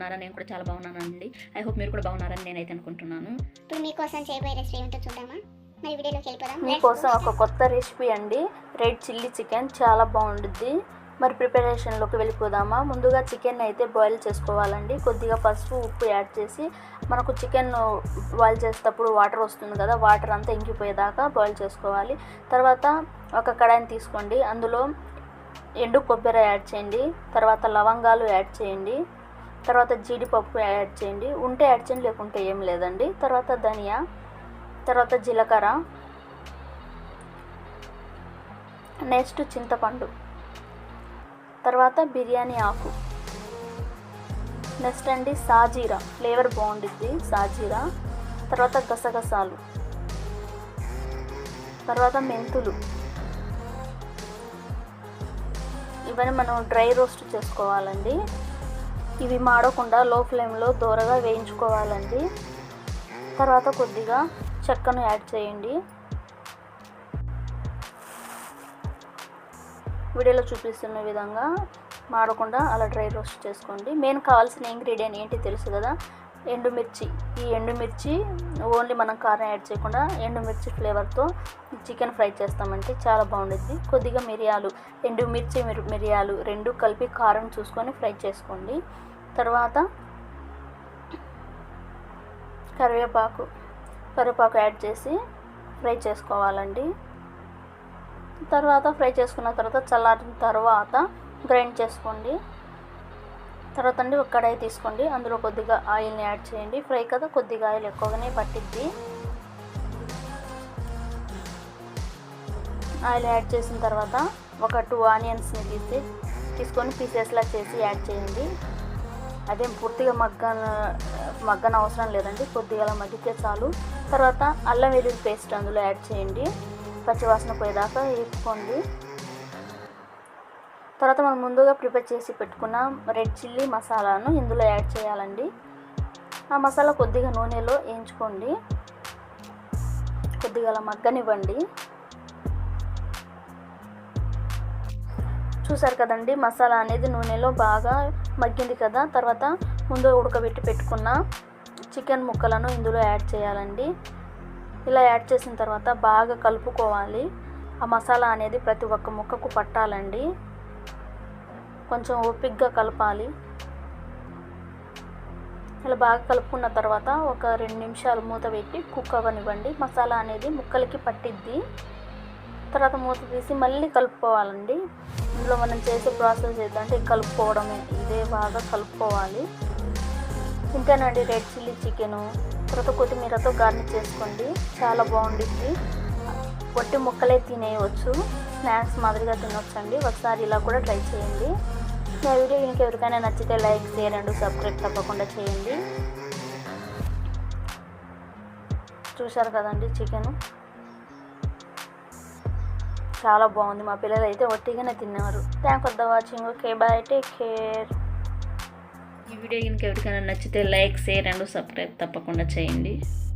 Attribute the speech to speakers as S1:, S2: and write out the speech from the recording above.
S1: బాగున్నారా? నేను కూడా చాలా బాగున్నానండి. ఐ హోప్ మీరు కూడా బాగున్నారని నేనైతే అనుకుంటున్నాను.
S2: ఇప్పుడు మీకోసం చేయబోయే రెసిపీ ఏంటో చూద్దామా? మరి వీడియోలోకి వెళ్ళిపోదాం.
S3: మీకోసం ఒక కొత్త రెసిపీ అండి, రెడ్ చిల్లీ చికెన్. చాలా బాగుంటుంది. మరి ప్రిపరేషన్లోకి వెళ్ళిపోదామా? ముందుగా చికెన్ అయితే బాయిల్ చేసుకోవాలండి. కొద్దిగా పసుపు ఉప్పు యాడ్ చేసి, మనకు చికెన్ బాయిల్ చేసేటప్పుడు వాటర్ వస్తుంది కదా, వాటర్ అంతా ఇంకిపోయేదాకా బాయిల్ చేసుకోవాలి. తర్వాత ఒక కడాయిని తీసుకోండి, అందులో ఎండు కొబ్బరి యాడ్ చేయండి, తర్వాత లవంగాలు యాడ్ చేయండి, తర్వాత జీడిపప్పు యాడ్ చేయండి. ఉంటే యాడ్ చేయండి, లేకుంటే ఏం లేదండి. తర్వాత ధనియా, తర్వాత జీలకర్ర, నెక్స్ట్ చింతపండు, తర్వాత బిర్యానీ ఆకు, నెక్స్ట్ అండి సాజీరా, ఫ్లేవర్ బాగుంటుంది సాజీరా, తర్వాత గసగసాలు, తర్వాత మెంతులు. ఇవన్నీ మనం డ్రై రోస్ట్ చేసుకోవాలండి. ఇవి మాడకుండా లో ఫ్లేమ్లో దూరగా వేయించుకోవాలండి. తర్వాత కొద్దిగా చెక్కను యాడ్ చేయండి. వీడియోలో చూపిస్తున్న విధంగా మాడకుండా అలా డ్రై రోస్ట్ చేసుకోండి. మెయిన్ కావాల్సిన ఇంగ్రీడియంట్ ఏంటి తెలుసు కదా, ఎండుమిర్చి. ఈ ఎండుమిర్చి ఓన్లీ మనం కారం యాడ్ చేయకుండా ఎండుమిర్చి ఫ్లేవర్తో చికెన్ ఫ్రై చేస్తామంటే చాలా బాగుంటుంది. కొద్దిగా మిరియాలు, ఎండుమిర్చి మిరియాలు రెండు కలిపి కారం చూసుకొని ఫ్రై చేసుకోండి. తర్వాత కరివేపాకు యాడ్ చేసి ఫ్రై చేసుకోవాలండి. తర్వాత ఫ్రై చేసుకున్న తర్వాత చల్లారిన తర్వాత గ్రైండ్ చేసుకోండి. తర్వాత అండి ఒక కడాయి తీసుకోండి, అందులో కొద్దిగా ఆయిల్ని యాడ్ చేయండి. ఫ్రై కదా, కొద్దిగా ఆయిల్ ఎక్కువగానే పట్టిద్ది. ఆయిల్ యాడ్ చేసిన తర్వాత ఒక 2 ఆనియన్స్ని తీసుకొని పీసెస్లా చేసి యాడ్ చేయండి. అదేం పూర్తిగా మగ్గన అవసరం లేదండి, కొద్దిగా అలా మగ్గితే చాలు. తర్వాత అల్లం వెల్లుల్లి పేస్ట్ అందులో యాడ్ చేయండి, పచ్చివాసన పోయేదాకా వేపుకోండి. తర్వాత మనం ముందుగా ప్రిపేర్ చేసి పెట్టుకున్న రెడ్ చిల్లీ మసాలాను ఇందులో యాడ్ చేయాలండి. ఆ మసాలా కొద్దిగా నూనెలో వేయించుకోండి, కొద్దిగా అలా మగ్గనివ్వండి. చూసారు కదండి, మసాలా అనేది నూనెలో బాగా మగ్గింది కదా. తర్వాత ముందు ఉడకబెట్టి పెట్టుకున్న చికెన్ ముక్కలను ఇందులో యాడ్ చేయాలండి. ఇలా యాడ్ చేసిన తర్వాత బాగా కలుపుకోవాలి. ఆ మసాలా అనేది ప్రతి ఒక్క ముక్కకు పట్టాలండి. కొంచెం ఓపికగా కలపాలి. ఇలా బాగా కలుపుకున్న తర్వాత ఒక 2 నిమిషాలు మూత పెట్టి కుక్ అవ్వనివ్వండి. మసాలా అనేది ముక్కలకి పట్టిద్ది. తర్వాత మూత తీసి మళ్ళీ కలుపుకోవాలండి. ఇందులో మనం చేసే ప్రాసెస్ ఏంటంటే కలుపుకోవడమే, ఇదే బాగా కలుపుకోవాలి. ఇంతేనండి రెడ్ చిల్లీ చికెను. తర్వాత కొత్తిమీరతో గార్నిష్ చేసుకోండి, చాలా బాగుంటుంది. పొట్టి ముక్కలే తినేయవచ్చు, స్నాక్స్ మాదిరిగా తినొచ్చండి. ఒకసారి ఇలా కూడా ట్రై చేయండి. నా వీడియో ఇంకెవరికైనా నచ్చితే లైక్, షేర్ అండ్ సబ్స్క్రైబ్ తప్పకుండా చేయండి. చూశారు కదండి చికెను, చాలా బాగుంది. మా పిల్లలు అయితే ఒట్టిగానే తిన్నారు. Thank for the watching. Okay bye, take care.
S1: ఈ వీడియో ఇంకెవరికైనా నచ్చితే లైక్, షేర్ అండ్ సబ్స్క్రైబ్ తప్పకుండా చేయండి.